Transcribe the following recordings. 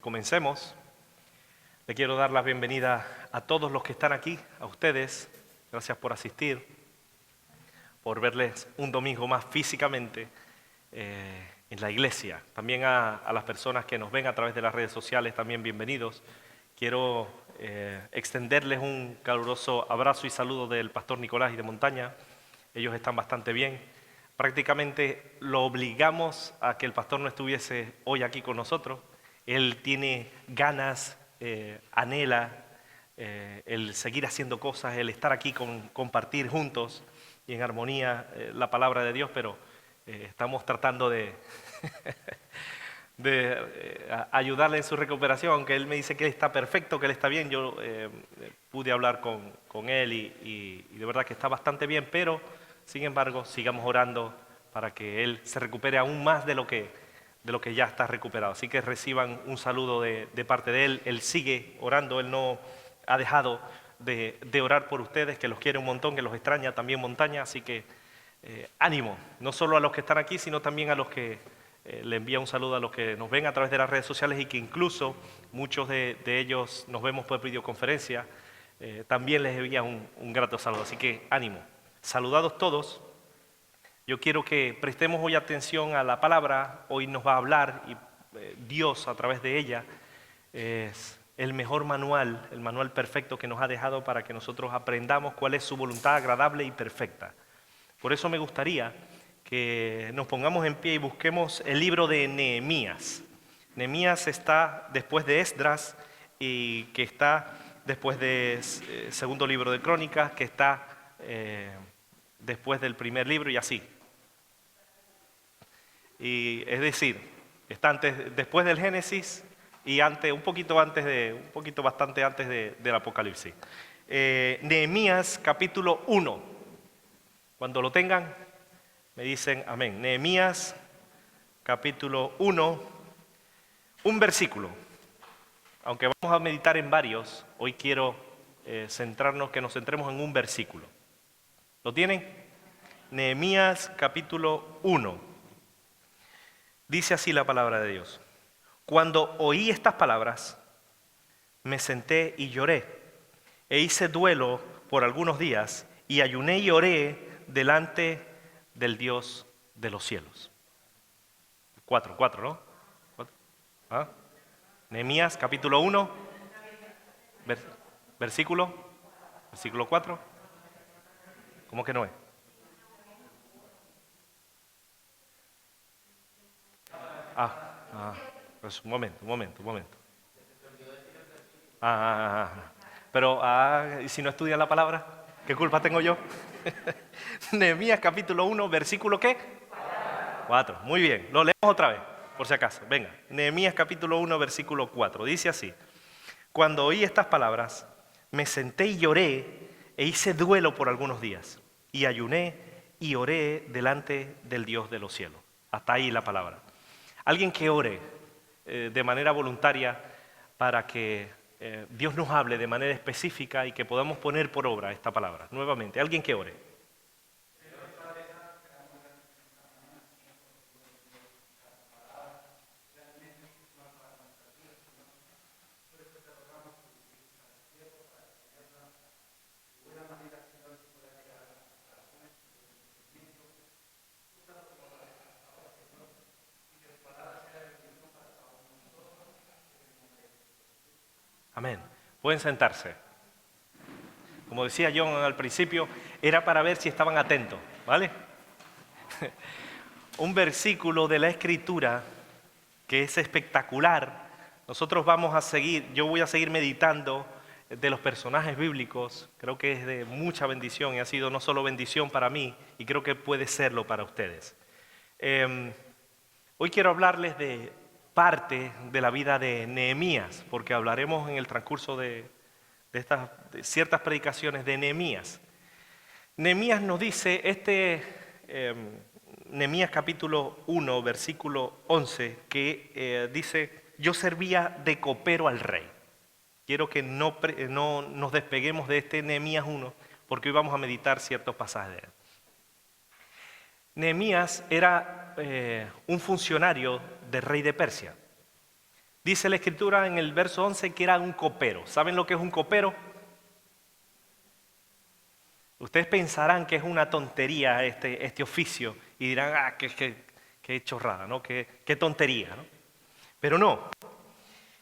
Comencemos. Le quiero dar la bienvenida a todos los que están aquí, a ustedes. Gracias por asistir, por verles un domingo más físicamente en la iglesia. También a las personas que nos ven a través de las redes sociales, también bienvenidos. Quiero extenderles un caluroso abrazo y saludo del pastor Nicolás y de Montaña. Ellos están bastante bien. Prácticamente lo obligamos a que el pastor no estuviese hoy aquí con nosotros. Él tiene ganas, anhela el seguir haciendo cosas, el estar aquí, compartir juntos y en armonía la palabra de Dios, pero estamos tratando de, ayudarle en su recuperación, aunque él me dice que él está perfecto, que él está bien. Yo pude hablar con él y de verdad que está bastante bien, pero sin embargo sigamos orando para que él se recupere aún más de lo que ya está recuperado. Así que reciban un saludo de parte de él. Él sigue orando, él no ha dejado de orar por ustedes, que los quiere un montón, que los extraña también Montaña. Así que ánimo, no solo a los que están aquí, sino también a los que le envía un saludo a los que nos ven a través de las redes sociales y que incluso muchos de ellos nos vemos por videoconferencia. También les envía un grato saludo. Así que ánimo. Saludados todos. Yo quiero que prestemos hoy atención a la palabra. Hoy nos va a hablar y Dios a través de ella es el mejor manual, el manual perfecto que nos ha dejado para que nosotros aprendamos cuál es su voluntad agradable y perfecta. Por eso me gustaría que nos pongamos en pie y busquemos el libro de Nehemías. Nehemías está después de Esdras y que está después del segundo libro de Crónicas, que está después del primer libro y así. Y es decir, está después del Génesis y bastante antes del Apocalipsis. Nehemías capítulo 1. Cuando lo tengan, me dicen amén. Nehemías capítulo 1, un versículo. Aunque vamos a meditar en varios, hoy quiero que nos centremos en un versículo. ¿Lo tienen? Nehemías capítulo 1. Dice así la palabra de Dios. Cuando oí estas palabras, me senté y lloré, e hice duelo por algunos días, y ayuné y oré delante del Dios de los cielos. 4, ¿no? ¿Ah? Nehemías capítulo 1, versículo 4. ¿Cómo que no es? Pues un momento. Pero, ¿y si no estudian la palabra? ¿Qué culpa tengo yo? Nehemías capítulo 1, versículo ¿qué? 4. Muy bien, lo leemos otra vez, por si acaso. Venga, Nehemías capítulo 1, versículo 4. Dice así. Cuando oí estas palabras, me senté y lloré, e hice duelo por algunos días. Y ayuné y oré delante del Dios de los cielos. Hasta ahí la palabra. Alguien que ore de manera voluntaria para que Dios nos hable de manera específica y que podamos poner por obra esta palabra. Nuevamente, alguien que ore. Amén. Pueden sentarse. Como decía John al principio, era para ver si estaban atentos, ¿vale? Un versículo de la Escritura que es espectacular. Yo voy a seguir meditando de los personajes bíblicos. Creo que es de mucha bendición y ha sido no solo bendición para mí, y creo que puede serlo para ustedes. Hoy quiero hablarles de parte de la vida de Nehemías, porque hablaremos en el transcurso de ciertas predicaciones de Nehemías. Nehemías nos dice, Nehemías capítulo 1, versículo 11, que dice, yo servía de copero al rey. Quiero que no nos despeguemos de este Nehemías 1, porque hoy vamos a meditar ciertos pasajes de él. Nehemías era un funcionario del rey de Persia. Dice la Escritura en el verso 11 que era un copero. ¿Saben lo que es un copero? Ustedes pensarán que es una tontería este oficio y dirán, qué chorrada, ¿no? Qué tontería, ¿no? Pero no.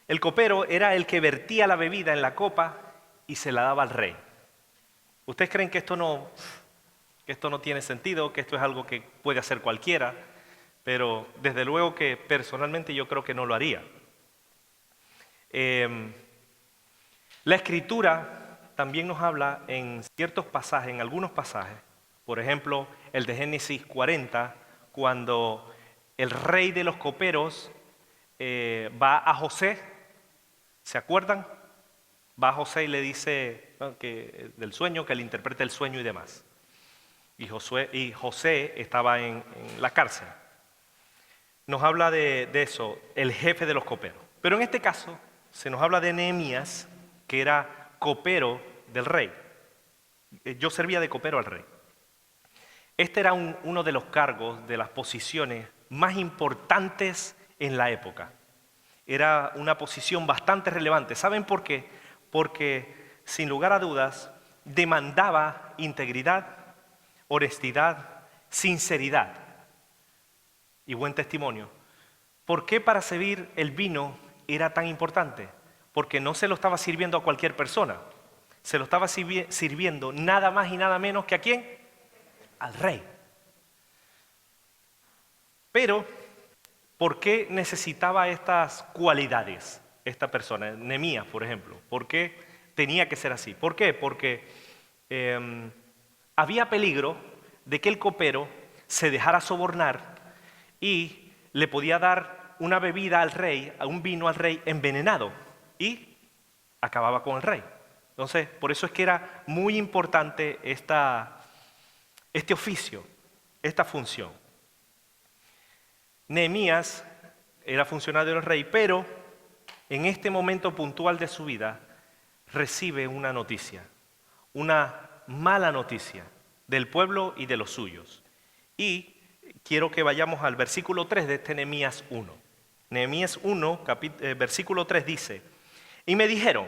El copero era el que vertía la bebida en la copa y se la daba al rey. ¿Ustedes creen que esto no tiene sentido, que esto es algo que puede hacer cualquiera? Pero desde luego que personalmente yo creo que no lo haría. La Escritura también nos habla en ciertos pasajes, en algunos pasajes, por ejemplo, el de Génesis 40, cuando el rey de los coperos va a José, ¿se acuerdan? Va a José y le dice del sueño, que le interprete el sueño y demás. Y José estaba en la cárcel. Nos habla de eso, el jefe de los coperos. Pero en este caso se nos habla de Nehemías, que era copero del rey. Yo servía de copero al rey. Este era uno de los cargos, de las posiciones más importantes en la época. Era una posición bastante relevante. ¿Saben por qué? Porque, sin lugar a dudas, demandaba integridad, honestidad, sinceridad y buen testimonio. ¿Por qué para servir el vino era tan importante? Porque no se lo estaba sirviendo a cualquier persona. Se lo estaba sirviendo nada más y nada menos que ¿a quién? Al rey. Pero, ¿por qué necesitaba estas cualidades esta persona? Nehemías, por ejemplo. ¿Por qué tenía que ser así? ¿Por qué? Porque había peligro de que el copero se dejara sobornar y le podía dar una bebida al rey, un vino al rey envenenado y acababa con el rey. Entonces, por eso es que era muy importante este oficio, esta función. Nehemías era funcionario del rey, pero en este momento puntual de su vida recibe una noticia, una mala noticia del pueblo y de los suyos. Y quiero que vayamos al versículo 3 de este Nehemías 1. Nehemías 1, versículo 3 dice, y me dijeron,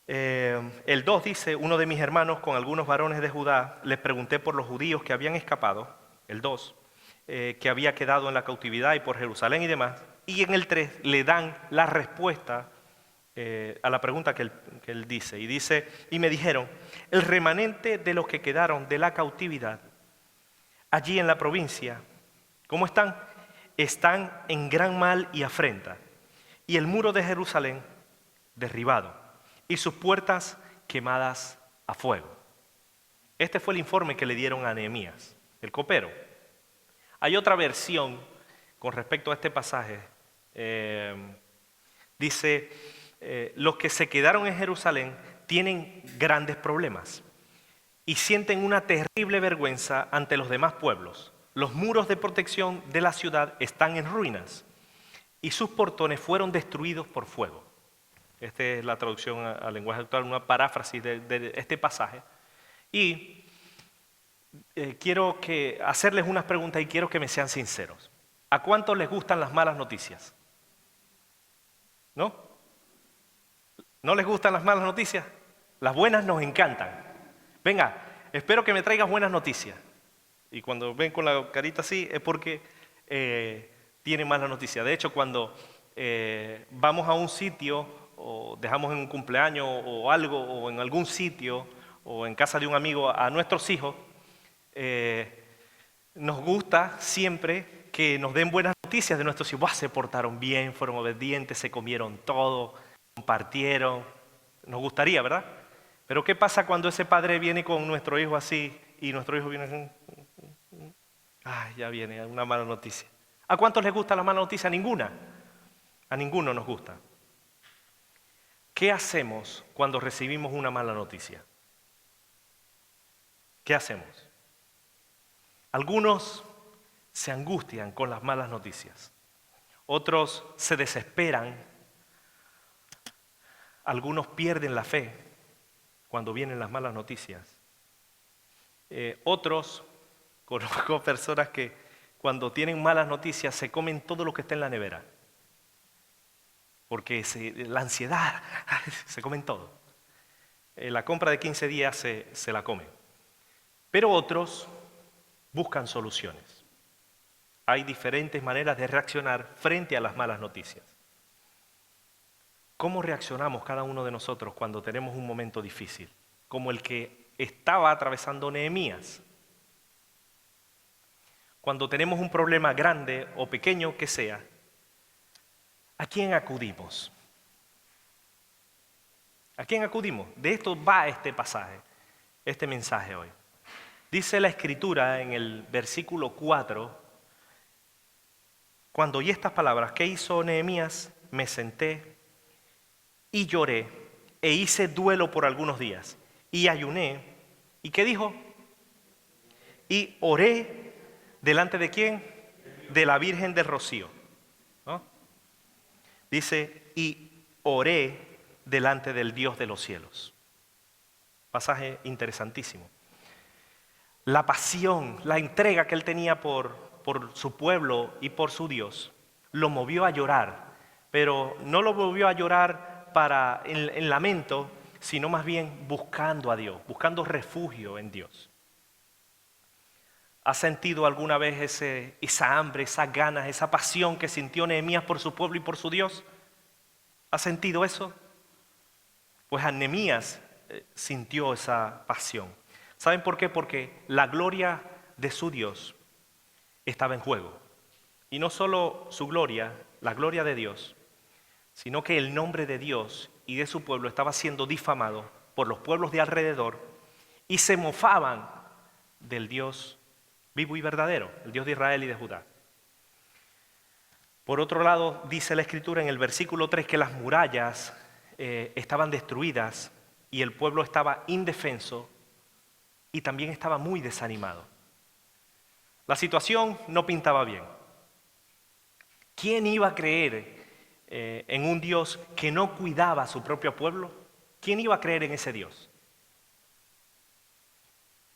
el 2 dice, uno de mis hermanos con algunos varones de Judá, les pregunté por los judíos que habían escapado, el 2, que había quedado en la cautividad y por Jerusalén y demás, y en el 3 le dan la respuesta a la pregunta que él dice, y dice, y me dijeron, el remanente de los que quedaron de la cautividad, allí en la provincia, ¿cómo están? Están en gran mal y afrenta, y el muro de Jerusalén derribado, y sus puertas quemadas a fuego. Este fue el informe que le dieron a Nehemías, el copero. Hay otra versión con respecto a este pasaje. Dice, los que se quedaron en Jerusalén tienen grandes problemas y sienten una terrible vergüenza ante los demás pueblos. Los muros de protección de la ciudad están en ruinas y sus portones fueron destruidos por fuego. Esta es la traducción al lenguaje actual, una paráfrasis de este pasaje. Y quiero hacerles unas preguntas y quiero que me sean sinceros. ¿A cuántos les gustan las malas noticias? ¿No? ¿No les gustan las malas noticias? Las buenas nos encantan. Venga, espero que me traigas buenas noticias. Y cuando ven con la carita así es porque tienen malas noticias. De hecho, cuando vamos a un sitio o dejamos en un cumpleaños o algo, o en algún sitio, o en casa de un amigo a nuestros hijos, nos gusta siempre que nos den buenas noticias de nuestros hijos. Se portaron bien, fueron obedientes, se comieron todo, compartieron. Nos gustaría, ¿verdad? Pero ¿qué pasa cuando ese padre viene con nuestro hijo así y nuestro hijo viene... ya viene una mala noticia. ¿A cuántos les gusta la mala noticia? Ninguna. A ninguno nos gusta. ¿Qué hacemos cuando recibimos una mala noticia? ¿Qué hacemos? Algunos se angustian con las malas noticias. Otros se desesperan. Algunos pierden la fe cuando vienen las malas noticias. Otros, conozco personas que cuando tienen malas noticias se comen todo lo que está en la nevera. porque la ansiedad se comen todo. La compra de 15 días se la comen. Pero otros buscan soluciones. Hay diferentes maneras de reaccionar frente a las malas noticias. ¿Cómo reaccionamos cada uno de nosotros cuando tenemos un momento difícil? Como el que estaba atravesando Nehemías. Cuando tenemos un problema grande o pequeño que sea, ¿a quién acudimos? ¿A quién acudimos? De esto va este pasaje, este mensaje hoy. Dice la Escritura en el versículo 4, cuando oí estas palabras, ¿qué hizo Nehemías? Me senté y lloré e hice duelo por algunos días y ayuné. ¿Y qué dijo? Y oré delante de ¿quién? De la Virgen del Rocío, ¿no? Dice, y oré delante del Dios de los cielos. Pasaje interesantísimo. La pasión, la entrega que él tenía por su pueblo y por su Dios, lo movió a llorar, pero no lo movió a llorar en lamento, sino más bien buscando a Dios, buscando refugio en Dios. ¿Has sentido alguna vez esa hambre, esas ganas, esa pasión que sintió Nehemías por su pueblo y por su Dios? ¿Has sentido eso? Pues Nehemías sintió esa pasión. ¿Saben por qué? Porque la gloria de su Dios estaba en juego. Y no solo su gloria, la gloria de Dios, sino que el nombre de Dios y de su pueblo estaba siendo difamado por los pueblos de alrededor y se mofaban del Dios vivo y verdadero, el Dios de Israel y de Judá. Por otro lado, dice la Escritura en el versículo 3 que las murallas estaban destruidas y el pueblo estaba indefenso y también estaba muy desanimado. La situación no pintaba bien. ¿Quién iba a creer en un Dios que no cuidaba a su propio pueblo? ¿Quién iba a creer en ese Dios?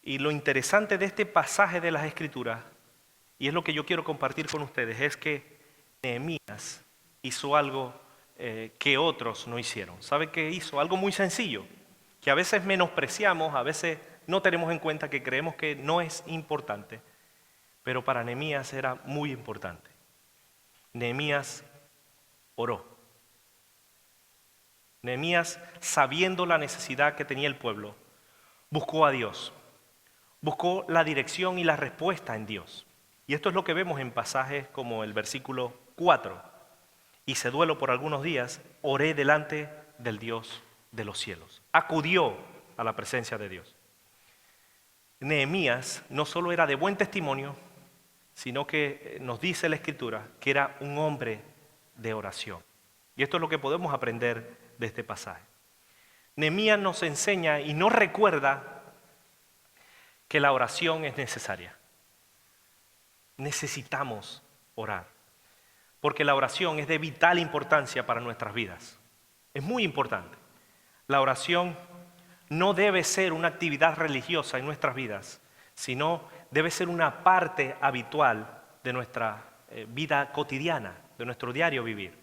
Y lo interesante de este pasaje de las Escrituras, y es lo que yo quiero compartir con ustedes, es que Nehemías hizo algo que otros no hicieron. ¿Sabe qué hizo? Algo muy sencillo, que a veces menospreciamos, a veces no tenemos en cuenta, que creemos que no es importante, pero para Nehemías era muy importante. Nehemías oró. Nehemías, sabiendo la necesidad que tenía el pueblo, buscó a Dios, buscó la dirección y la respuesta en Dios. Y esto es lo que vemos en pasajes como el versículo 4. Hice duelo por algunos días, oré delante del Dios de los cielos. Acudió a la presencia de Dios. Nehemías no solo era de buen testimonio, sino que nos dice la Escritura que era un hombre de oración. Y esto es lo que podemos aprender de este pasaje. Nehemías nos enseña y nos recuerda que la oración es necesaria. Necesitamos orar, porque la oración es de vital importancia para nuestras vidas. Es muy importante. La oración no debe ser una actividad religiosa en nuestras vidas, sino debe ser una parte habitual de nuestra vida cotidiana, de nuestro diario vivir.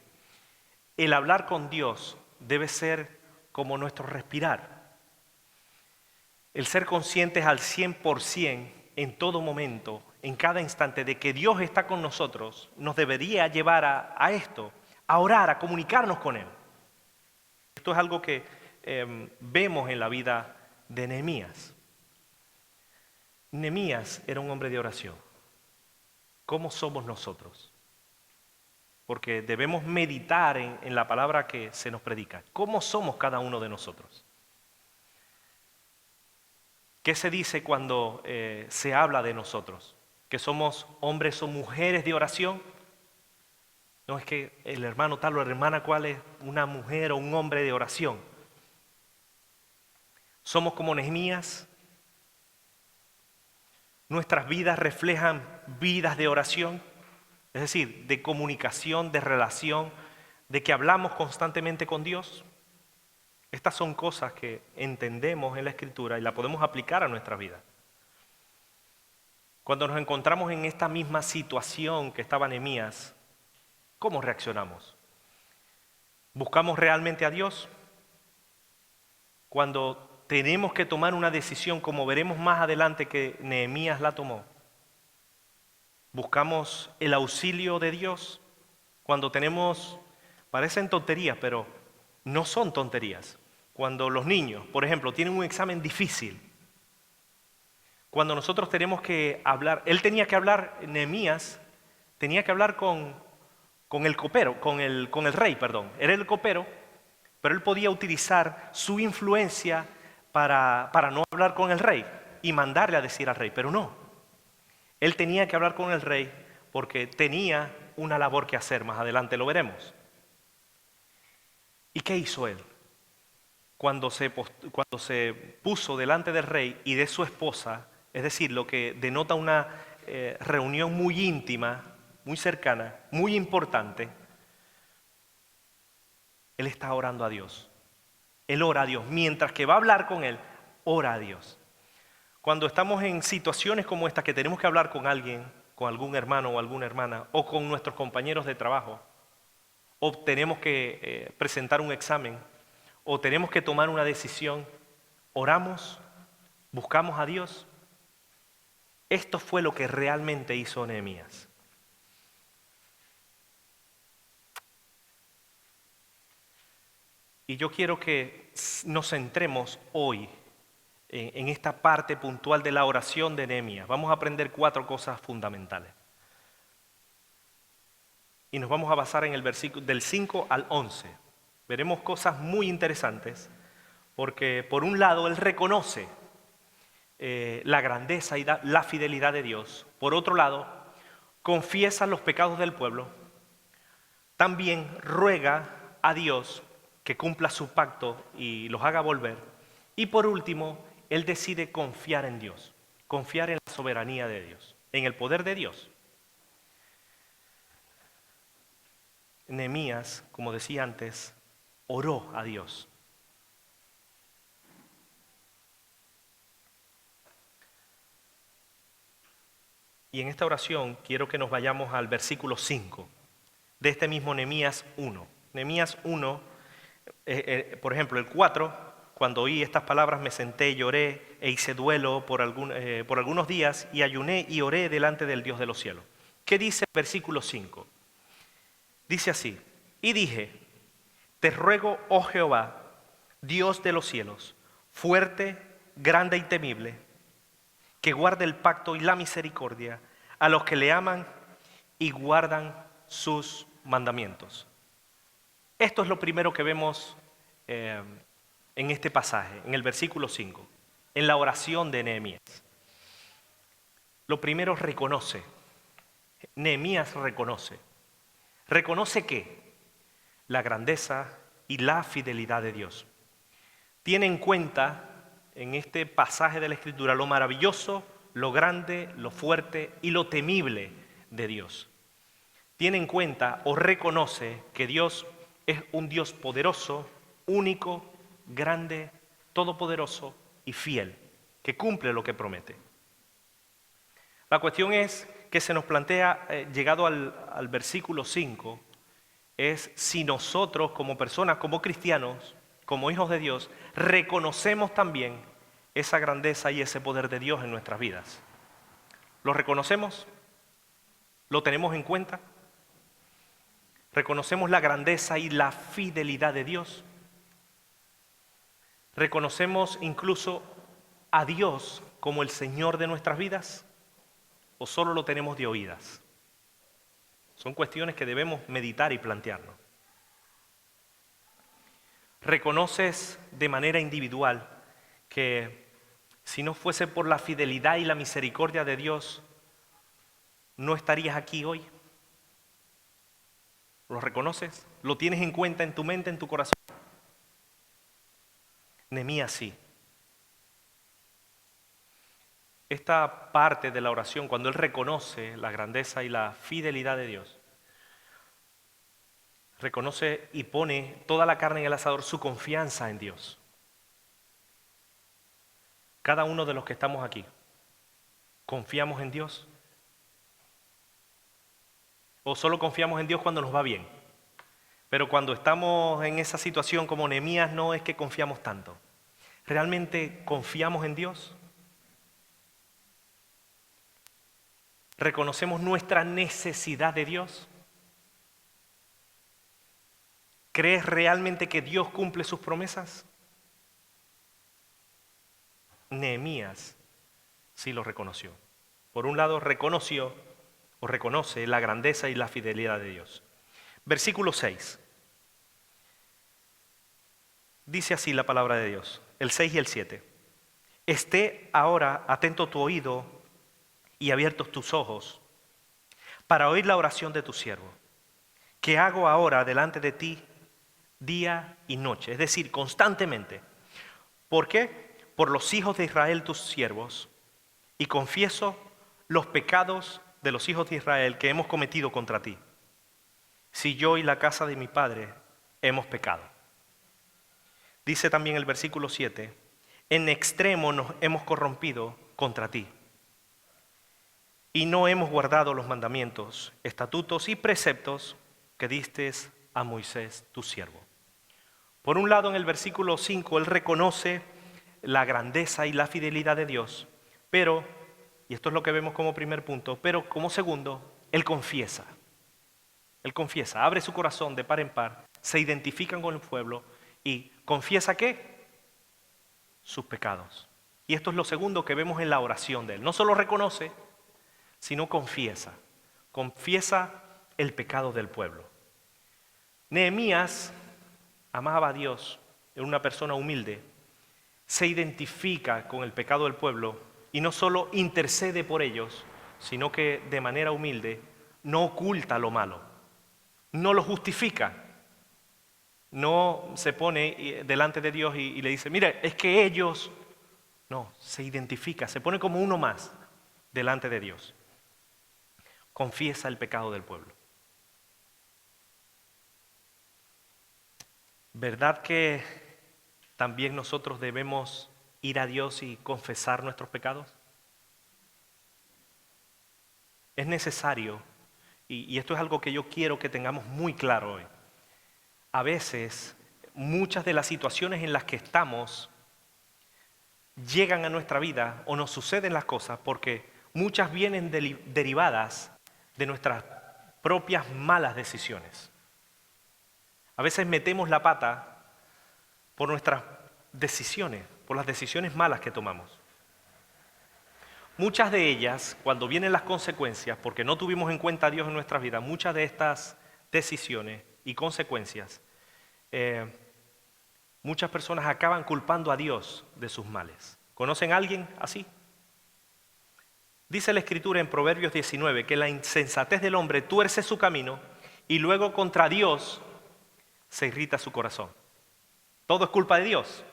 El hablar con Dios debe ser como nuestro respirar. El ser conscientes al 100% en todo momento, en cada instante, de que Dios está con nosotros, nos debería llevar a esto, a orar, a comunicarnos con Él. Esto es algo que vemos en la vida de Nehemías. Nehemías era un hombre de oración. ¿Cómo somos nosotros? Porque debemos meditar en la palabra que se nos predica. ¿Cómo somos cada uno de nosotros? ¿Qué se dice cuando se habla de nosotros? ¿Que somos hombres o mujeres de oración? No es que el hermano tal o la hermana cual es una mujer o un hombre de oración. Somos como Nehemías. Nuestras vidas reflejan vidas de oración, es decir, de comunicación, de relación, de que hablamos constantemente con Dios. Estas son cosas que entendemos en la Escritura y la podemos aplicar a nuestra vida. Cuando nos encontramos en esta misma situación que estaba Nehemías, ¿cómo reaccionamos? ¿Buscamos realmente a Dios? Cuando tenemos que tomar una decisión, como veremos más adelante que Nehemías la tomó, ¿buscamos el auxilio de Dios? Cuando tenemos, parecen tonterías, pero no son tonterías. Cuando los niños, por ejemplo, tienen un examen difícil, cuando nosotros tenemos que hablar, él tenía que hablar, Nehemías tenía que hablar con el copero, con el rey, perdón. Era el copero, pero él podía utilizar su influencia para no hablar con el rey y mandarle a decir al rey, pero no. Él tenía que hablar con el rey porque tenía una labor que hacer, más adelante lo veremos. ¿Y qué hizo él? Cuando se puso delante del rey y de su esposa, es decir, lo que denota una reunión muy íntima, muy cercana, muy importante, él está orando a Dios. Él ora a Dios. Mientras que va a hablar con él, ora a Dios. Cuando estamos en situaciones como esta, que tenemos que hablar con alguien, con algún hermano o alguna hermana, o con nuestros compañeros de trabajo, o tenemos que presentar un examen, o tenemos que tomar una decisión, oramos, buscamos a Dios. Esto fue lo que realmente hizo Nehemías. Y yo quiero que nos centremos hoy en esta parte puntual de la oración de Nehemías. Vamos a aprender 4 cosas fundamentales. Y nos vamos a basar en el versículo del 5 al 11. Veremos cosas muy interesantes, porque por un lado él reconoce la grandeza y la fidelidad de Dios. Por otro lado, confiesa los pecados del pueblo. También ruega a Dios que cumpla su pacto y los haga volver. Y por último, él decide confiar en Dios, confiar en la soberanía de Dios, en el poder de Dios. Nehemías, como decía antes, oró a Dios. Y en esta oración quiero que nos vayamos al versículo 5 de este mismo Nehemías 1. Nehemías 1, por ejemplo, el 4, cuando oí estas palabras me senté, lloré e hice duelo por algunos días y ayuné y oré delante del Dios de los cielos. ¿Qué dice el versículo 5? Dice así: y dije, te ruego, oh Jehová, Dios de los cielos, fuerte, grande y temible, que guarde el pacto y la misericordia a los que le aman y guardan sus mandamientos. Esto es lo primero que vemos en este pasaje, en el versículo 5, en la oración de Nehemías. Lo primero, reconoce. Nehemías reconoce. ¿Reconoce qué? La grandeza y la fidelidad de Dios. Tiene en cuenta en este pasaje de la Escritura lo maravilloso, lo grande, lo fuerte y lo temible de Dios. Tiene en cuenta o reconoce que Dios es un Dios poderoso, único, grande, todopoderoso y fiel, que cumple lo que promete. La cuestión es que se nos plantea, llegado al versículo 5, es si nosotros como personas, como cristianos, como hijos de Dios, reconocemos también esa grandeza y ese poder de Dios en nuestras vidas. ¿Lo reconocemos? ¿Lo tenemos en cuenta? ¿Reconocemos la grandeza y la fidelidad de Dios? ¿Reconocemos incluso a Dios como el Señor de nuestras vidas? ¿O solo lo tenemos de oídas? Son cuestiones que debemos meditar y plantearnos. ¿Reconoces de manera individual que si no fuese por la fidelidad y la misericordia de Dios, no estarías aquí hoy? ¿Lo reconoces? ¿Lo tienes en cuenta en tu mente, en tu corazón? Nehemías sí. Esta parte de la oración, cuando él reconoce la grandeza y la fidelidad de Dios, reconoce y pone toda la carne en el asador, su confianza en Dios. Cada uno de los que estamos aquí, ¿confiamos en Dios? ¿O solo confiamos en Dios cuando nos va bien? Pero cuando estamos en esa situación como Nehemías, no es que confiamos tanto. ¿Realmente confiamos en Dios? ¿Reconocemos nuestra necesidad de Dios? ¿Crees realmente que Dios cumple sus promesas? Nehemías sí lo reconoció. Por un lado, reconoció o reconoce la grandeza y la fidelidad de Dios. Versículo 6. Dice así la palabra de Dios, el 6 y el 7. Esté ahora atento tu oído y abiertos tus ojos para oír la oración de tu siervo, que hago ahora delante de ti día y noche, es decir, constantemente. ¿Por qué? Por los hijos de Israel, tus siervos, y confieso los pecados de los hijos de Israel que hemos cometido contra ti, si yo y la casa de mi padre hemos pecado. Dice también el versículo 7, en extremo nos hemos corrompido contra ti, y no hemos guardado los mandamientos, estatutos y preceptos que diste a Moisés, tu siervo. Por un lado, en el versículo 5, él reconoce la grandeza y la fidelidad de Dios, pero, y esto es lo que vemos como primer punto, pero como segundo, él confiesa. Él confiesa, abre su corazón de par en par, se identifican con el pueblo y confiesa ¿qué? Sus pecados. Y esto es lo segundo que vemos en la oración de él. No solo reconoce, sino confiesa. Confiesa el pecado del pueblo. Nehemías amaba a Dios, era una persona humilde, se identifica con el pecado del pueblo y no solo intercede por ellos, sino que de manera humilde no oculta lo malo, no lo justifica, no se pone delante de Dios y le dice, mira, es que ellos, no, se identifica, se pone como uno más delante de Dios. Confiesa el pecado del pueblo. ¿Verdad que también nosotros debemos ir a Dios y confesar nuestros pecados? Es necesario, y esto es algo que yo quiero que tengamos muy claro hoy. A veces, muchas de las situaciones en las que estamos llegan a nuestra vida o nos suceden las cosas porque muchas vienen derivadas de nuestras propias malas decisiones. A veces metemos la pata por nuestras decisiones, por las decisiones malas que tomamos. Muchas de ellas, cuando vienen las consecuencias, porque no tuvimos en cuenta a Dios en nuestras vidas, muchas de estas decisiones y consecuencias, muchas personas acaban culpando a Dios de sus males. ¿Conocen a alguien así? Dice la Escritura en Proverbios 19 que la insensatez del hombre tuerce su camino y luego contra Dios se irrita su corazón. Todo es culpa de Dios.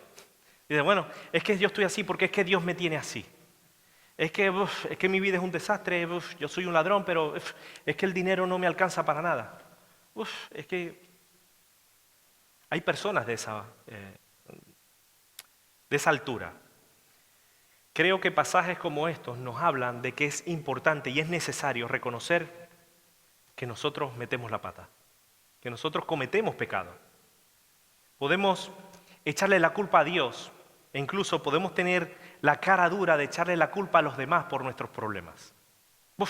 Dice, bueno, es que yo estoy así porque es que Dios me tiene así. Es que mi vida es un desastre, yo soy un ladrón, pero es que el dinero no me alcanza para nada. Es que hay personas de esa altura. Creo que pasajes como estos nos hablan de que es importante y es necesario reconocer que nosotros metemos la pata, que nosotros cometemos pecado. Podemos echarle la culpa a Dios e incluso podemos tener la cara dura de echarle la culpa a los demás por nuestros problemas.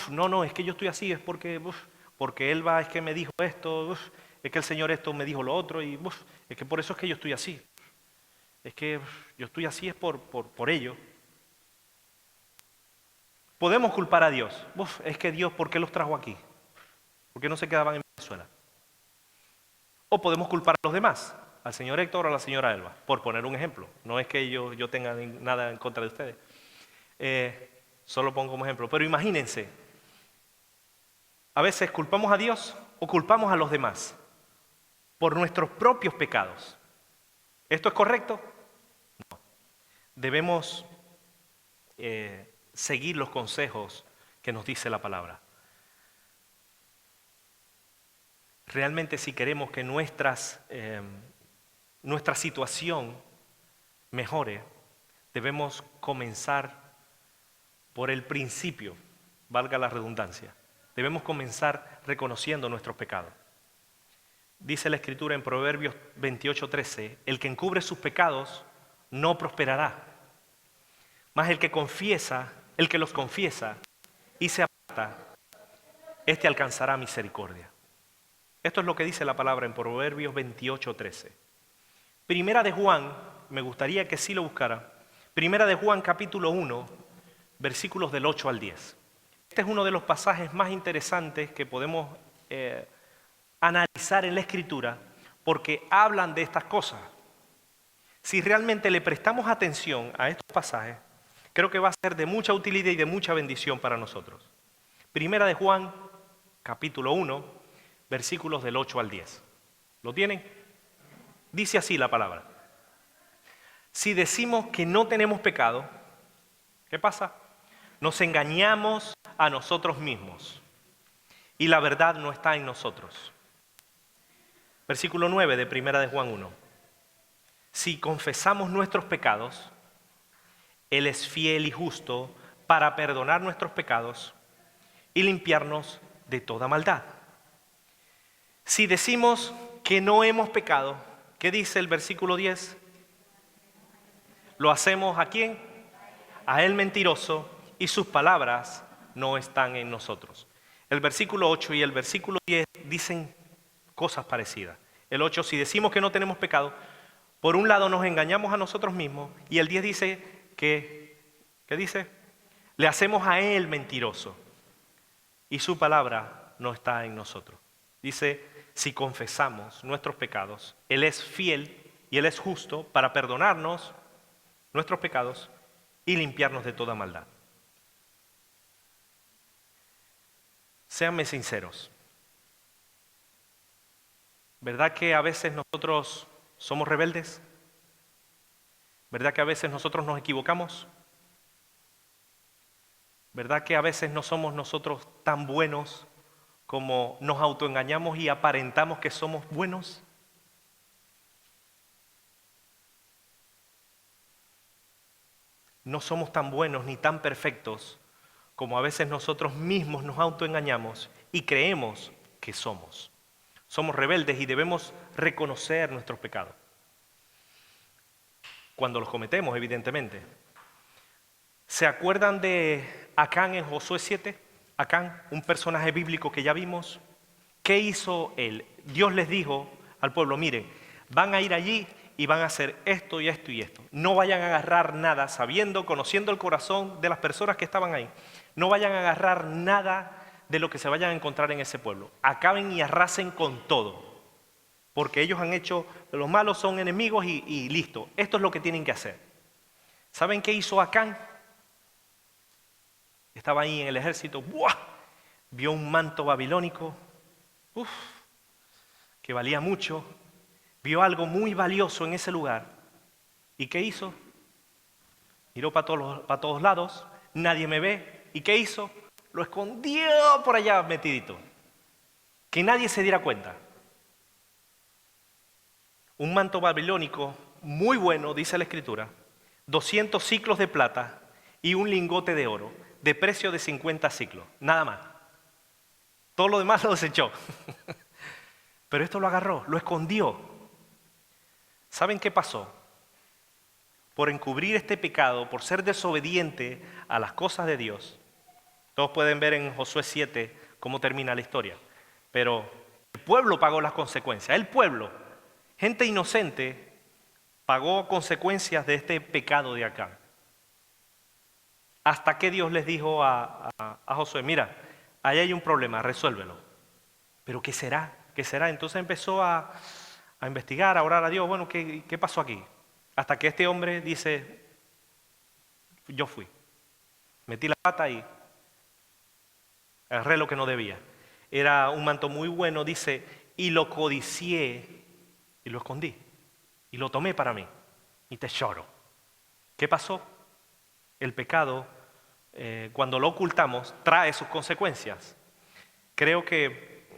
No, es que yo estoy así, es porque Elba es que me dijo esto, es que el Señor esto me dijo lo otro y es que por eso es que yo estoy así. Es que yo estoy así es por ello. Podemos culpar a Dios. Es que Dios, ¿por qué los trajo aquí? ¿Por qué no se quedaban en Venezuela? O podemos culpar a los demás, al señor Héctor o a la señora Elba, por poner un ejemplo. No es que yo tenga nada en contra de ustedes. Solo pongo como ejemplo. Pero imagínense, a veces culpamos a Dios o culpamos a los demás por nuestros propios pecados. ¿Esto es correcto? No. Debemos seguir los consejos que nos dice la palabra. Realmente si queremos que nuestra situación mejore, debemos comenzar por el principio, valga la redundancia. Debemos comenzar reconociendo nuestros pecados. Dice la Escritura en Proverbios 28:13, el que encubre sus pecados no prosperará, mas el que los confiesa y se aparta, éste alcanzará misericordia. Esto es lo que dice la palabra en Proverbios 28:13. Primera de Juan, me gustaría que sí lo buscara. Primera de Juan capítulo 1, versículos del 8 al 10. Este es uno de los pasajes más interesantes que podemos analizar en la Escritura porque hablan de estas cosas. Si realmente le prestamos atención a estos pasajes, creo que va a ser de mucha utilidad y de mucha bendición para nosotros. Primera de Juan, capítulo 1, versículos del 8 al 10. ¿Lo tienen? Dice así la palabra. Si decimos que no tenemos pecado, ¿qué pasa? Nos engañamos a nosotros mismos y la verdad no está en nosotros. Versículo 9 de Primera de Juan 1. Si confesamos nuestros pecados, Él es fiel y justo para perdonar nuestros pecados y limpiarnos de toda maldad. Si decimos que no hemos pecado, ¿qué dice el versículo 10? ¿Lo hacemos a quién? A él mentiroso, y sus palabras no están en nosotros. El versículo 8 y el versículo 10 dicen cosas parecidas. El 8, si decimos que no tenemos pecado, por un lado nos engañamos a nosotros mismos, y el 10 dice que, ¿qué dice? Le hacemos a él mentiroso, y su palabra no está en nosotros. Dice, si confesamos nuestros pecados, Él es fiel y Él es justo para perdonarnos nuestros pecados y limpiarnos de toda maldad. Séanme sinceros. ¿Verdad que a veces nosotros somos rebeldes? ¿Verdad que a veces nosotros nos equivocamos? ¿Verdad que a veces no somos nosotros tan buenos como nos autoengañamos y aparentamos que somos buenos? No somos tan buenos ni tan perfectos como a veces nosotros mismos nos autoengañamos y creemos que somos. Somos rebeldes y debemos reconocer nuestros pecados. Cuando los cometemos, evidentemente. ¿Se acuerdan de Acán en Josué 7? Acán, un personaje bíblico que ya vimos. ¿Qué hizo él? Dios les dijo al pueblo, miren, van a ir allí y van a hacer esto y esto y esto. No vayan a agarrar nada, conociendo el corazón de las personas que estaban ahí. No vayan a agarrar nada de lo que se vayan a encontrar en ese pueblo. Acaben y arrasen con todo. Porque ellos han hecho, los malos son enemigos y listo. Esto es lo que tienen que hacer. ¿Saben qué hizo Acán? Estaba ahí en el ejército. ¡Buah! Vio un manto babilónico. Que valía mucho. Vio algo muy valioso en ese lugar. ¿Y qué hizo? Miró para todos lados. Nadie me ve. ¿Y qué hizo? Lo escondió por allá metidito. Que nadie se diera cuenta. Un manto babilónico muy bueno, dice la Escritura. 200 siclos de plata y un lingote de oro. De precio de 50 siclos. Nada más. Todo lo demás lo desechó. Pero esto lo agarró, lo escondió. ¿Saben qué pasó? Por encubrir este pecado, por ser desobediente a las cosas de Dios. Todos pueden ver en Josué 7 cómo termina la historia. Pero el pueblo pagó las consecuencias. El pueblo, gente inocente, pagó consecuencias de este pecado de Acán. Hasta que Dios les dijo a Josué, mira, ahí hay un problema, resuélvelo. ¿Pero qué será? ¿Qué será? Entonces empezó a investigar, a orar a Dios. Bueno, ¿qué pasó aquí? Hasta que este hombre dice, yo fui. Metí la pata y agarré lo que no debía. Era un manto muy bueno, dice, y lo codicié y lo escondí. Y lo tomé para mí, mi tesoro. ¿Qué pasó? El pecado, cuando lo ocultamos, trae sus consecuencias. Creo que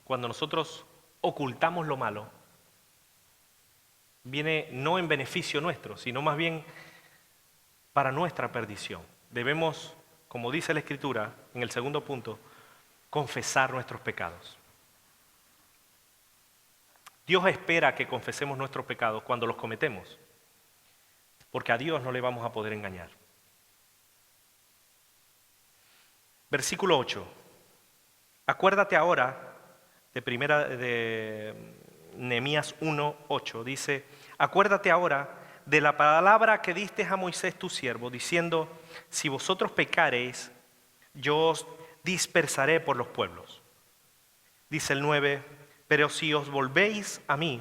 cuando nosotros ocultamos lo malo, viene no en beneficio nuestro, sino más bien para nuestra perdición. Debemos, como dice la Escritura, en el segundo punto, confesar nuestros pecados. Dios espera que confesemos nuestros pecados cuando los cometemos, porque a Dios no le vamos a poder engañar. Versículo 8. Acuérdate ahora de Nehemías 1:8, dice: acuérdate ahora de la palabra que diste a Moisés tu siervo, diciendo: si vosotros pecareis, yo os dispersaré por los pueblos. Dice el 9: pero si os volvéis a mí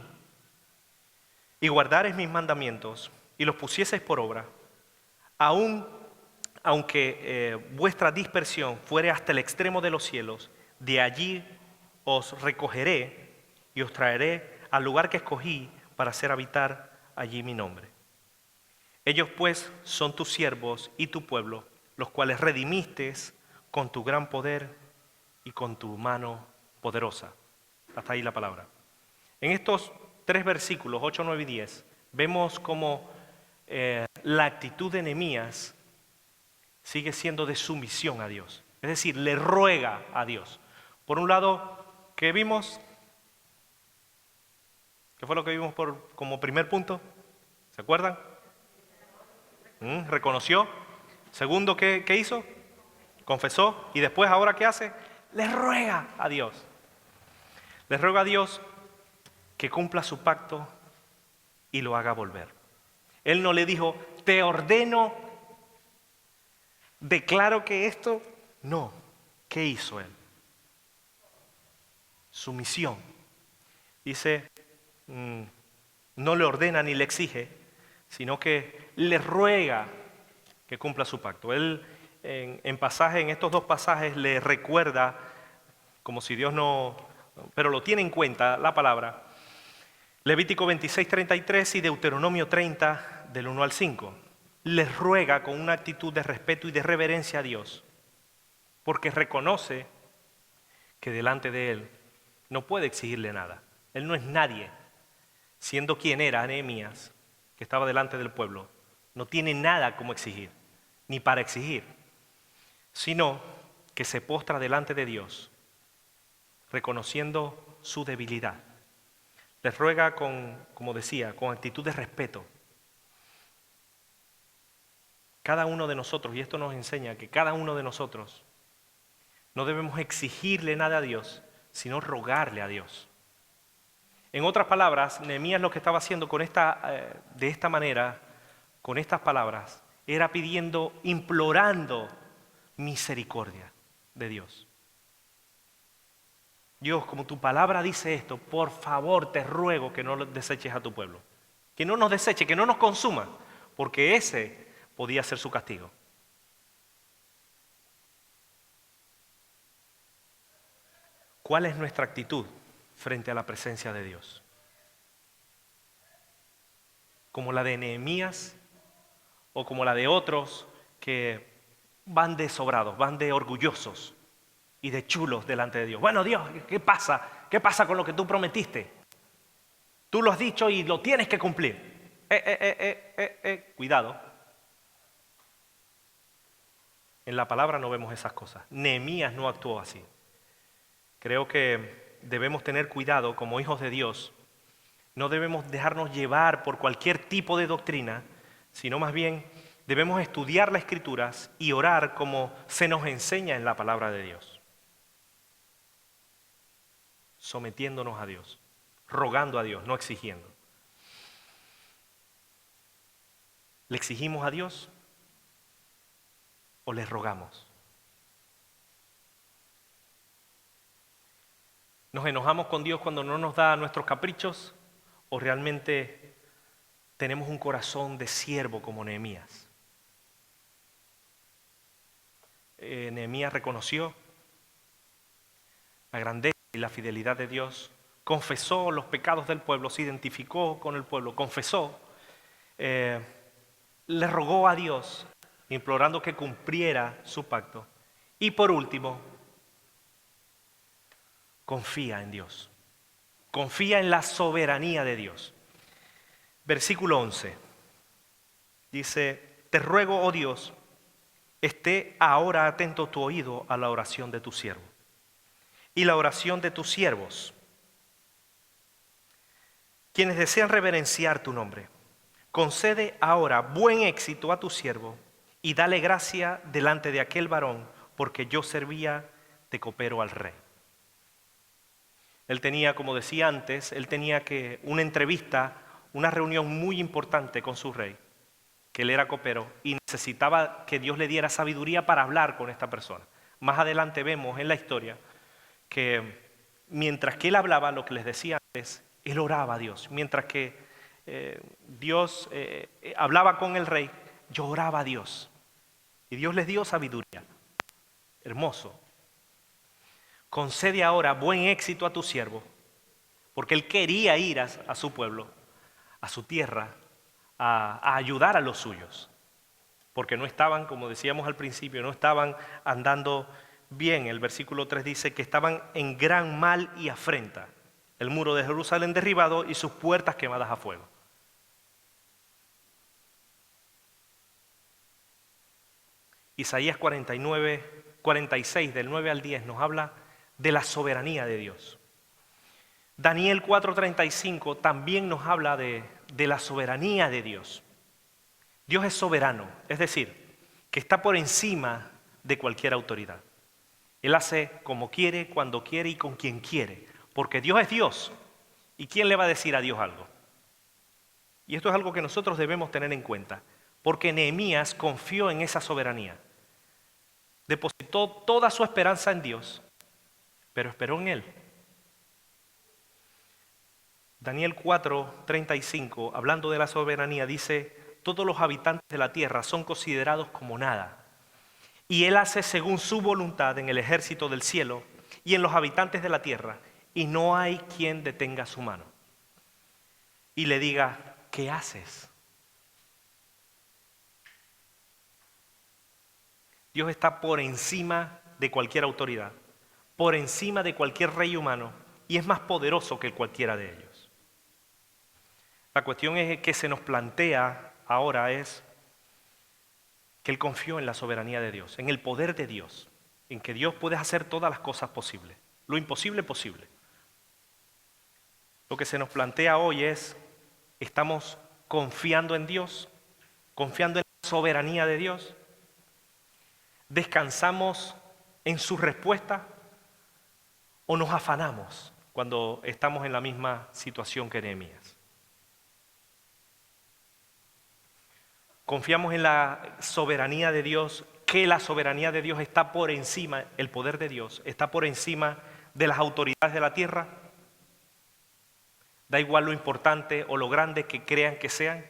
y guardareis mis mandamientos y los pusieseis por obra, aunque vuestra dispersión fuere hasta el extremo de los cielos, de allí os recogeré y os traeré al lugar que escogí para hacer habitar allí mi nombre. Ellos pues son tus siervos y tu pueblo, los cuales redimiste con tu gran poder y con tu mano poderosa. Hasta ahí la palabra. En estos 3 versículos, 8, 9 y 10, vemos cómo la actitud de Nehemías sigue siendo de sumisión a Dios. Es decir, le ruega a Dios. Por un lado, ¿qué vimos? ¿Qué fue lo que vimos como primer punto? ¿Se acuerdan? Reconoció. Segundo, ¿qué hizo? Confesó. Y después, ¿ahora qué hace? Le ruega a Dios. Le ruega a Dios que cumpla su pacto y lo haga volver. Él no le dijo: te ordeno, declaro que esto. No. ¿Qué hizo él? Sumisión. Dice, no le ordena ni le exige, sino que le ruega que cumpla su pacto. Él en estos 2 pasajes le recuerda, como si Dios no, pero lo tiene en cuenta la palabra, Levítico 26:33 y Deuteronomio 30 del 1 al 5. Le ruega con una actitud de respeto y de reverencia a Dios, porque reconoce que delante de Él no puede exigirle nada. Él no es nadie, siendo quien era Nehemías, que estaba delante del pueblo. No tiene nada como exigir, ni para exigir, sino que se postra delante de Dios, reconociendo su debilidad. Les ruega como decía, con actitud de respeto. Cada uno de nosotros, y esto nos enseña que cada uno de nosotros no debemos exigirle nada a Dios, sino rogarle a Dios. En otras palabras, Nehemías lo que estaba haciendo de esta manera, con estas palabras, era pidiendo, implorando misericordia de Dios. Dios, como tu palabra dice esto, por favor te ruego que no deseches a tu pueblo. Que no nos deseche, que no nos consuma, porque ese podía ser su castigo. ¿Cuál es nuestra actitud frente a la presencia de Dios? ¿Como la de Nehemías o como la de otros que van de sobrados, van de orgullosos y de chulos delante de Dios? Bueno, Dios, ¿qué pasa? ¿Qué pasa con lo que tú prometiste? Tú lo has dicho y lo tienes que cumplir. Cuidado. En la palabra no vemos esas cosas. Nehemías no actuó así. Creo que debemos tener cuidado como hijos de Dios. No debemos dejarnos llevar por cualquier tipo de doctrina, sino más bien debemos estudiar las Escrituras y orar como se nos enseña en la palabra de Dios. Sometiéndonos a Dios, rogando a Dios, no exigiendo. ¿Le exigimos a Dios o le rogamos? ¿Nos enojamos con Dios cuando no nos da nuestros caprichos o realmente tenemos un corazón de siervo como Nehemías? Nehemías reconoció la grandeza y la fidelidad de Dios, confesó los pecados del pueblo, se identificó con el pueblo, confesó, le rogó a Dios, implorando que cumpliera su pacto. Y por último, confía en Dios, confía en la soberanía de Dios. Versículo 11, dice: te ruego, oh Dios, esté ahora atento tu oído a la oración de tu siervo. y la oración de tus siervos, quienes desean reverenciar tu nombre. Concede ahora buen éxito a tu siervo y dale gracia delante de aquel varón, porque yo servía de copero al rey. Él tenía, como decía antes, una entrevista, una reunión muy importante con su rey, que él era copero, y necesitaba que Dios le diera sabiduría para hablar con esta persona. Más adelante vemos en la historia que mientras que él hablaba, lo que les decía antes, él oraba a Dios. Mientras que Dios hablaba con el rey, yo oraba a Dios. Y Dios les dio sabiduría. Hermoso. Concede ahora buen éxito a tu siervo, porque él quería ir a su pueblo, a su tierra, a ayudar a los suyos, porque no estaban, como decíamos al principio, no estaban andando bien. El versículo 3 dice que estaban en gran mal y afrenta, el muro de Jerusalén derribado y sus puertas quemadas a fuego. Isaías 46 del 9 al 10 nos habla de la soberanía de Dios. Daniel 4:35 también nos habla de la soberanía de Dios. Dios es soberano, es decir, que está por encima de cualquier autoridad. Él hace como quiere, cuando quiere y con quien quiere, porque Dios es Dios. ¿Y quién le va a decir a Dios algo? Y esto es algo que nosotros debemos tener en cuenta, porque Nehemías confió en esa soberanía. Depositó toda su esperanza en Dios, pero esperó en Él. Daniel 4:35, hablando de la soberanía, dice: todos los habitantes de la tierra son considerados como nada, y Él hace según su voluntad en el ejército del cielo y en los habitantes de la tierra, y no hay quien detenga su mano y le diga: ¿qué haces? Dios está por encima de cualquier autoridad, por encima de cualquier rey humano, y es más poderoso que cualquiera de ellos. La cuestión que se nos plantea ahora es que él confió en la soberanía de Dios, en el poder de Dios, en que Dios puede hacer todas las cosas posibles, lo imposible posible. Lo que se nos plantea hoy es: ¿estamos confiando en Dios? ¿Confiando en la soberanía de Dios? ¿Descansamos en su respuesta o nos afanamos cuando estamos en la misma situación que Nehemías? Confiamos en la soberanía de Dios, que la soberanía de Dios está por encima, el poder de Dios está por encima de las autoridades de la tierra. Da igual lo importante o lo grande que crean que sean.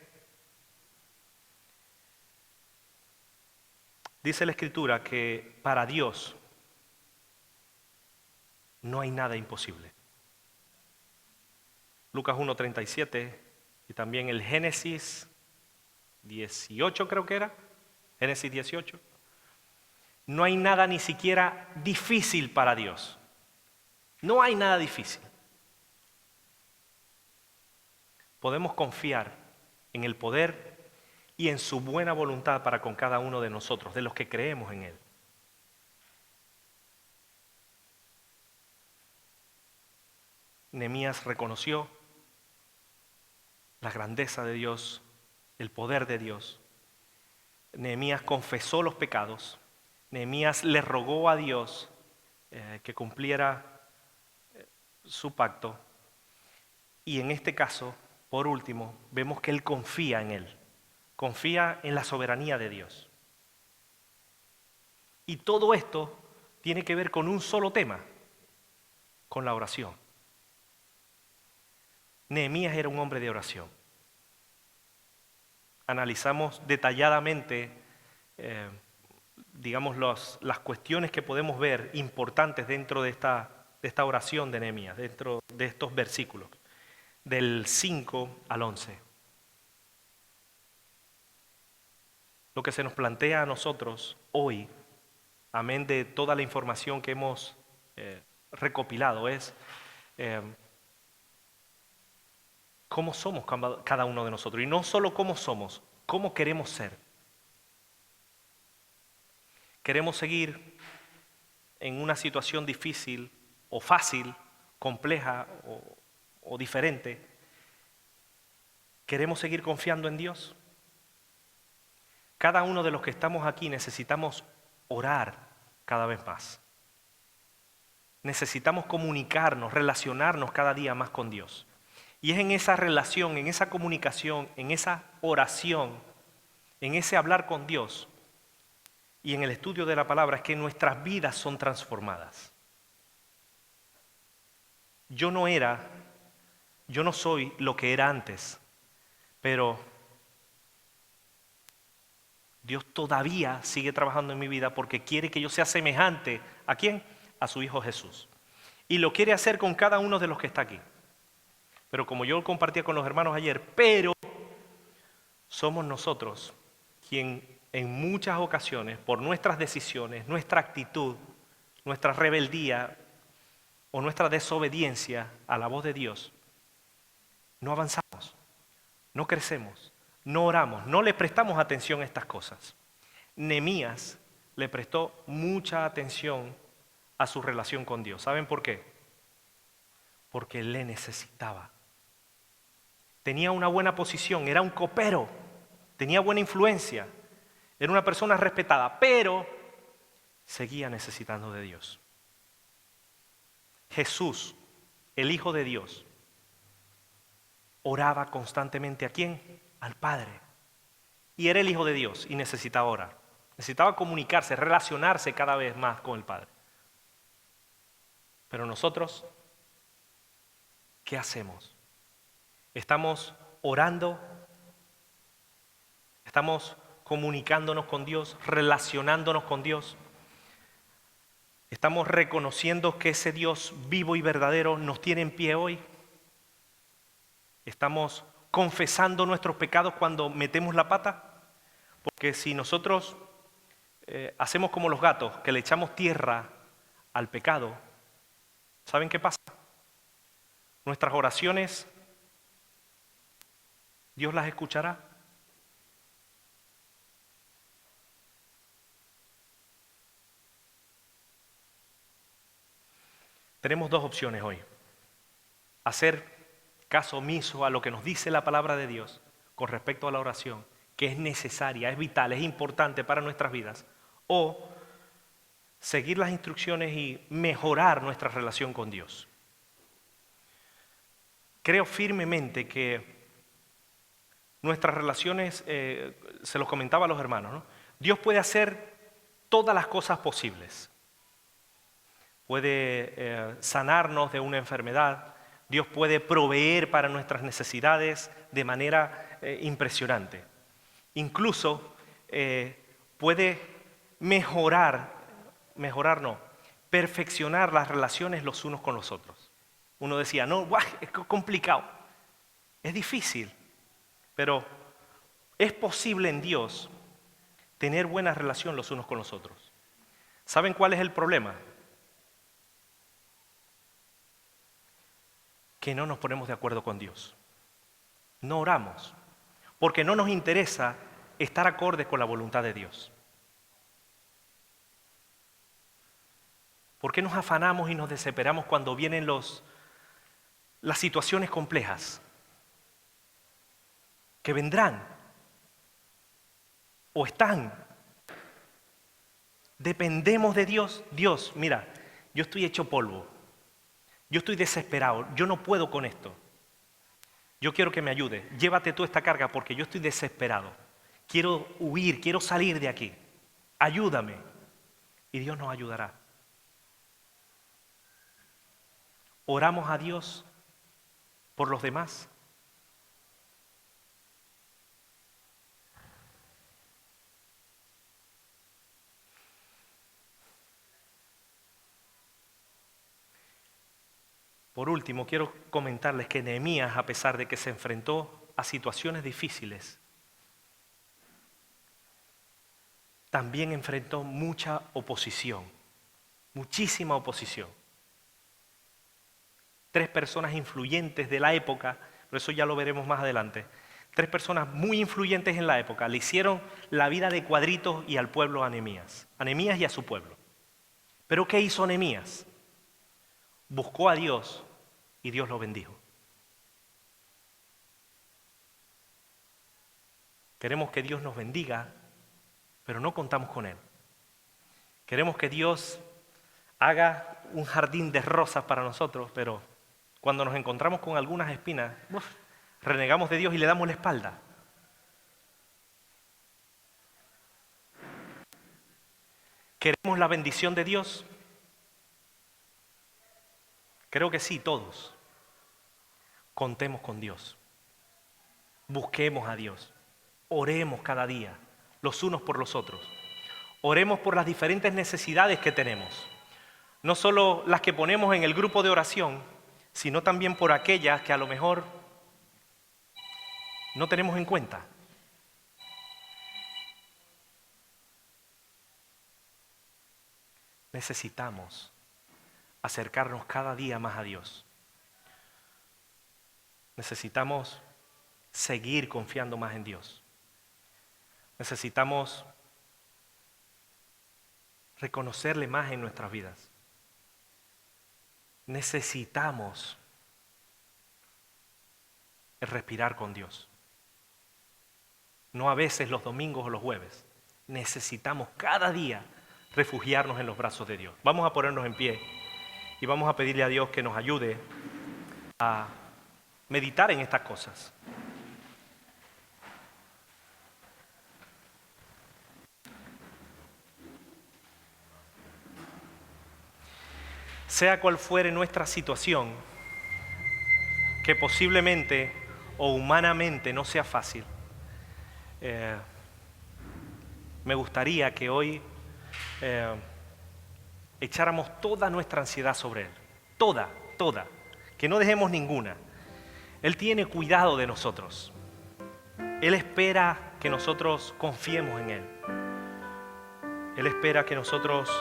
Dice la Escritura que para Dios no hay nada imposible. Lucas 1:37 y también el Génesis 18, creo que era, Génesis 18. No hay nada ni siquiera difícil para Dios. No hay nada difícil. Podemos confiar en el poder y en su buena voluntad para con cada uno de nosotros, de los que creemos en Él. Nehemías reconoció la grandeza de Dios, el poder de Dios. Nehemías confesó los pecados. Nehemías le rogó a Dios que cumpliera su pacto. Y en este caso, por último, vemos que él confía en Él. Confía en la soberanía de Dios. Y todo esto tiene que ver con un solo tema, con la oración. Nehemías era un hombre de oración. Analizamos detalladamente, las cuestiones que podemos ver importantes dentro de esta oración de Nehemías, dentro de estos versículos, del 5 al 11. Lo que se nos plantea a nosotros hoy, amén de toda la información que hemos recopilado, es cómo somos cada uno de nosotros. Y no solo cómo somos, cómo queremos ser. ¿Queremos seguir en una situación difícil o fácil, compleja o diferente, ¿queremos seguir confiando en Dios? Cada uno de los que estamos aquí necesitamos orar cada vez más. Necesitamos comunicarnos, relacionarnos cada día más con Dios. Y es en esa relación, en esa comunicación, en esa oración, en ese hablar con Dios y en el estudio de la palabra es que nuestras vidas son transformadas. Yo no soy lo que era antes, pero Dios todavía sigue trabajando en mi vida porque quiere que yo sea semejante. ¿A quién? A su Hijo Jesús. Y lo quiere hacer con cada uno de los que está aquí. Pero como yo compartía con los hermanos ayer, pero somos nosotros quien en muchas ocasiones, por nuestras decisiones, nuestra actitud, nuestra rebeldía o nuestra desobediencia a la voz de Dios, no avanzamos, no crecemos, no oramos, no le prestamos atención a estas cosas. Nehemías le prestó mucha atención a su relación con Dios. ¿Saben por qué? Porque le necesitaba. Tenía una buena posición, era un copero, tenía buena influencia, era una persona respetada, pero seguía necesitando de Dios. Jesús, el Hijo de Dios, oraba constantemente ¿a quién? Al Padre. Y era el Hijo de Dios y necesitaba orar. Necesitaba comunicarse, relacionarse cada vez más con el Padre. Pero nosotros, ¿qué hacemos? ¿Estamos orando? ¿Estamos comunicándonos con Dios? ¿Relacionándonos con Dios? ¿Estamos reconociendo que ese Dios vivo y verdadero nos tiene en pie hoy? ¿Estamos confesando nuestros pecados cuando metemos la pata? Porque si nosotros hacemos como los gatos, que le echamos tierra al pecado, ¿saben qué pasa? Nuestras oraciones, ¿Dios las escuchará? Tenemos dos opciones hoy. Hacer caso omiso a lo que nos dice la palabra de Dios con respecto a la oración, que es necesaria, es vital, es importante para nuestras vidas, o seguir las instrucciones y mejorar nuestra relación con Dios. Creo firmemente que nuestras relaciones, se los comentaba a los hermanos, ¿no? Dios puede hacer todas las cosas posibles. Puede sanarnos de una enfermedad, Dios puede proveer para nuestras necesidades de manera impresionante. Incluso puede perfeccionar las relaciones los unos con los otros. Uno decía, no, es complicado, es difícil, pero es posible en Dios tener buena relación los unos con los otros. ¿Saben cuál es el problema? Que no nos ponemos de acuerdo con Dios. No oramos, porque no nos interesa estar acordes con la voluntad de Dios. ¿Por qué nos afanamos y nos desesperamos cuando vienen las situaciones complejas? Que vendrán o están. Dependemos de Dios. Dios, mira, yo estoy hecho polvo. Yo estoy desesperado, yo no puedo con esto. Yo quiero que me ayude. Llévate tú esta carga porque yo estoy desesperado. Quiero huir, quiero salir de aquí. Ayúdame. Y Dios nos ayudará. ¿Oramos a Dios por los demás? Por último, quiero comentarles que Nehemías, a pesar de que se enfrentó a situaciones difíciles, también enfrentó mucha oposición, muchísima oposición. 3 personas influyentes de la época, pero eso ya lo veremos más adelante, 3 personas muy influyentes en la época le hicieron la vida de cuadritos y al pueblo a Nehemías y a su pueblo. ¿Pero qué hizo Nehemías? buscó a Dios y Dios lo bendijo. Queremos que Dios nos bendiga, pero no contamos con Él. Queremos que Dios haga un jardín de rosas para nosotros, pero cuando nos encontramos con algunas espinas, renegamos de Dios y le damos la espalda. ¿Queremos la bendición de Dios? Creo que sí, todos. Contemos con Dios. Busquemos a Dios. Oremos cada día, los unos por los otros. Oremos por las diferentes necesidades que tenemos. No solo las que ponemos en el grupo de oración, sino también por aquellas que a lo mejor no tenemos en cuenta. Necesitamos acercarnos cada día más a Dios. Necesitamos seguir confiando más en Dios. Necesitamos reconocerle más en nuestras vidas. Necesitamos el respirar con Dios. No a veces los domingos o los jueves. Necesitamos cada día refugiarnos en los brazos de Dios. Vamos a ponernos en pie y vamos a pedirle a Dios que nos ayude a meditar en estas cosas. Sea cual fuere nuestra situación, que posiblemente o humanamente no sea fácil, me gustaría que hoy echáramos toda nuestra ansiedad sobre Él. Toda, que no dejemos ninguna. Él tiene cuidado de nosotros. Él espera que nosotros confiemos en Él. Él espera que nosotros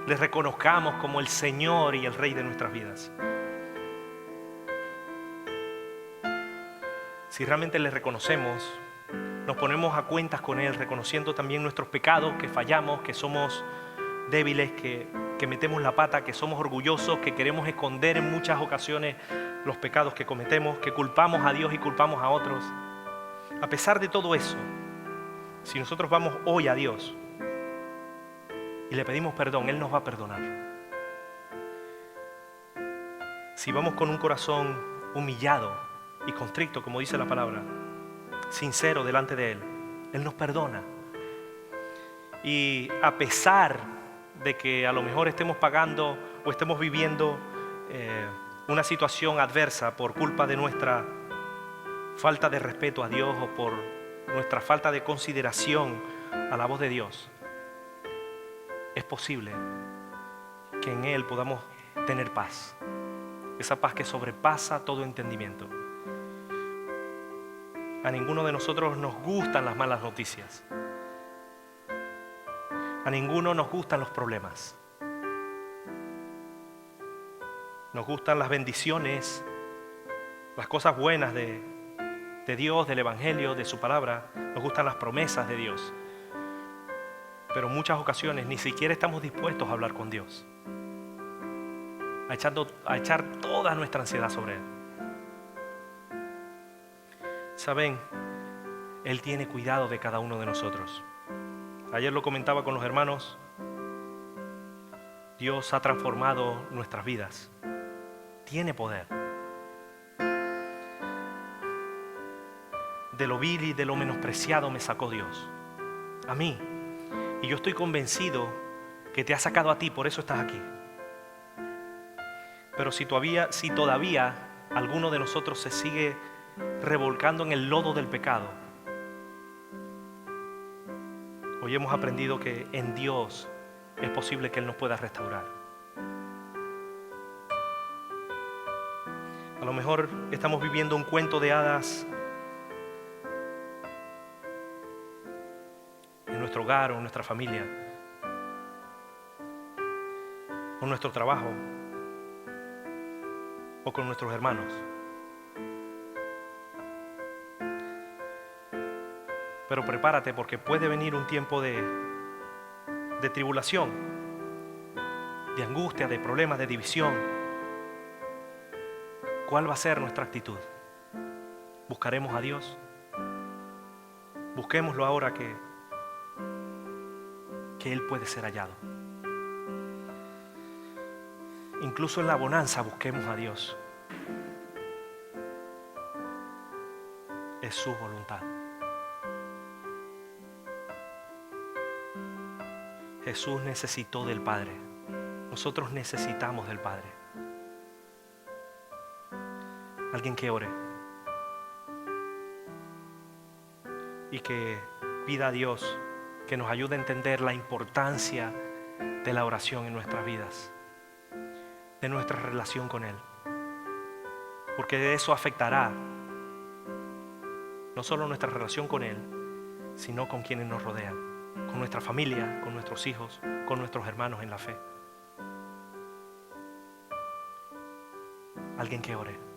le reconozcamos como el Señor y el Rey de nuestras vidas. Si realmente le reconocemos, nos ponemos a cuentas con Él, reconociendo también nuestros pecados, que fallamos, que somos débiles, que metemos la pata, que somos orgullosos, que queremos esconder en muchas ocasiones los pecados que cometemos, que culpamos a Dios y culpamos a otros. A pesar de todo eso, si nosotros vamos hoy a Dios y le pedimos perdón, Él nos va a perdonar. Si vamos con un corazón humillado y contrito, como dice la palabra, sincero delante de Él, Él nos perdona. Y a pesar de que a lo mejor estemos pagando o estemos viviendo una situación adversa por culpa de nuestra falta de respeto a Dios o por nuestra falta de consideración a la voz de Dios, es posible que en Él podamos tener paz. Esa paz que sobrepasa todo entendimiento. A ninguno de nosotros nos gustan las malas noticias. A ninguno nos gustan los problemas. Nos gustan las bendiciones, las cosas buenas de Dios, del Evangelio, de su palabra. Nos gustan las promesas de Dios. Pero en muchas ocasiones ni siquiera estamos dispuestos a hablar con Dios, a echar toda nuestra ansiedad sobre Él. Saben, Él tiene cuidado de cada uno de nosotros. Ayer lo comentaba con los hermanos. Dios ha transformado nuestras vidas. Tiene poder. De lo vil y de lo menospreciado me sacó Dios. A mí. Y yo estoy convencido que te ha sacado a ti, por eso estás aquí. Pero si todavía alguno de nosotros se sigue revolcando en el lodo del pecado, hoy hemos aprendido que en Dios es posible que Él nos pueda restaurar. A lo mejor estamos viviendo un cuento de hadas en nuestro hogar o en nuestra familia, o en nuestro trabajo, o con nuestros hermanos. Pero prepárate, porque puede venir un tiempo de tribulación, de angustia, de problemas, de división, ¿cuál va a ser nuestra actitud? ¿Buscaremos a Dios? Busquémoslo ahora que Él puede ser hallado. Incluso en la bonanza busquemos a Dios. Es su voluntad. Jesús necesitó del Padre. Nosotros necesitamos del Padre. Alguien que ore y que pida a Dios que nos ayude a entender la importancia de la oración en nuestras vidas, de nuestra relación con Él, porque eso afectará no solo nuestra relación con Él, sino con quienes nos rodean, con nuestra familia, con nuestros hijos, con nuestros hermanos en la fe. Alguien que ore.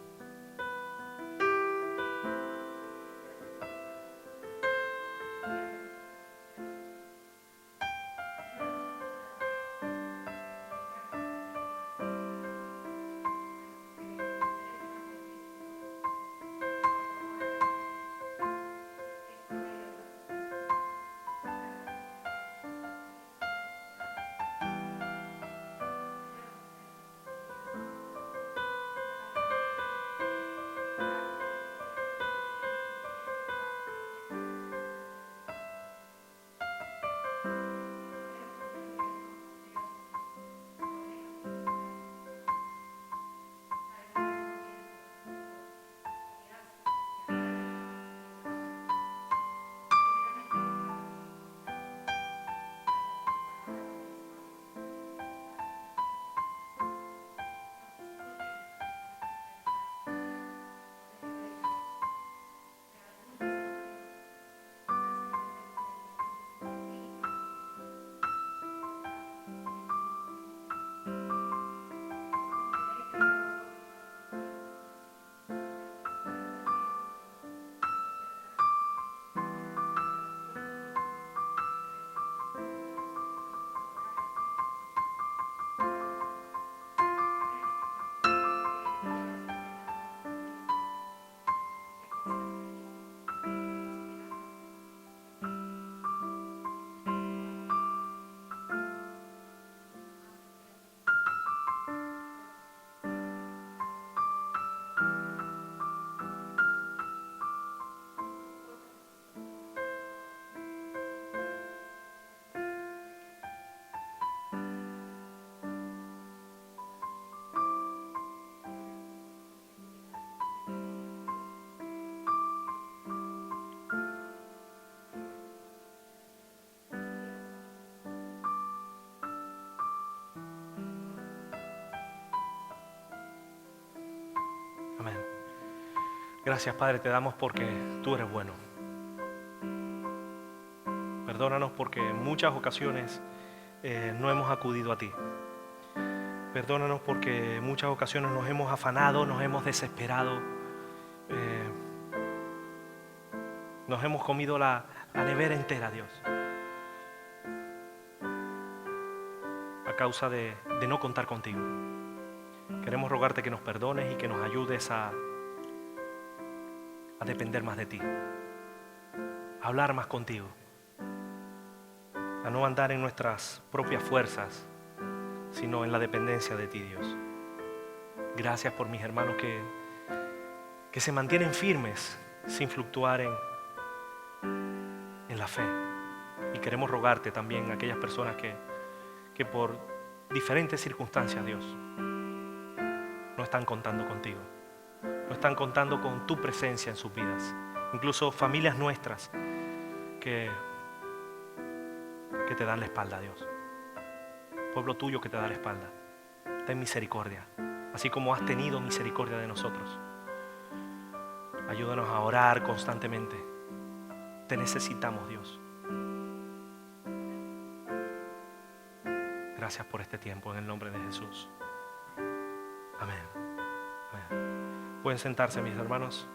Amén. Gracias, Padre, te damos porque tú eres bueno. Perdónanos porque en muchas ocasiones no hemos acudido a ti. Perdónanos porque en muchas ocasiones nos hemos afanado, nos hemos desesperado, nos hemos comido la nevera entera, Dios, a causa de no contar contigo. Queremos rogarte que nos perdones y que nos ayudes a depender más de ti, a hablar más contigo, a no andar en nuestras propias fuerzas, sino en la dependencia de ti, Dios. Gracias por mis hermanos que se mantienen firmes sin fluctuar en la fe. Y queremos rogarte también a aquellas personas que por diferentes circunstancias, Dios, no están contando contigo, no están contando con tu presencia en sus vidas. Incluso familias nuestras que te dan la espalda, Dios. Pueblo tuyo que te da la espalda. Ten misericordia, así como has tenido misericordia de nosotros. Ayúdanos a orar constantemente. Te necesitamos, Dios. Gracias por este tiempo en el nombre de Jesús. Amén. Amén. Pueden sentarse, mis hermanos.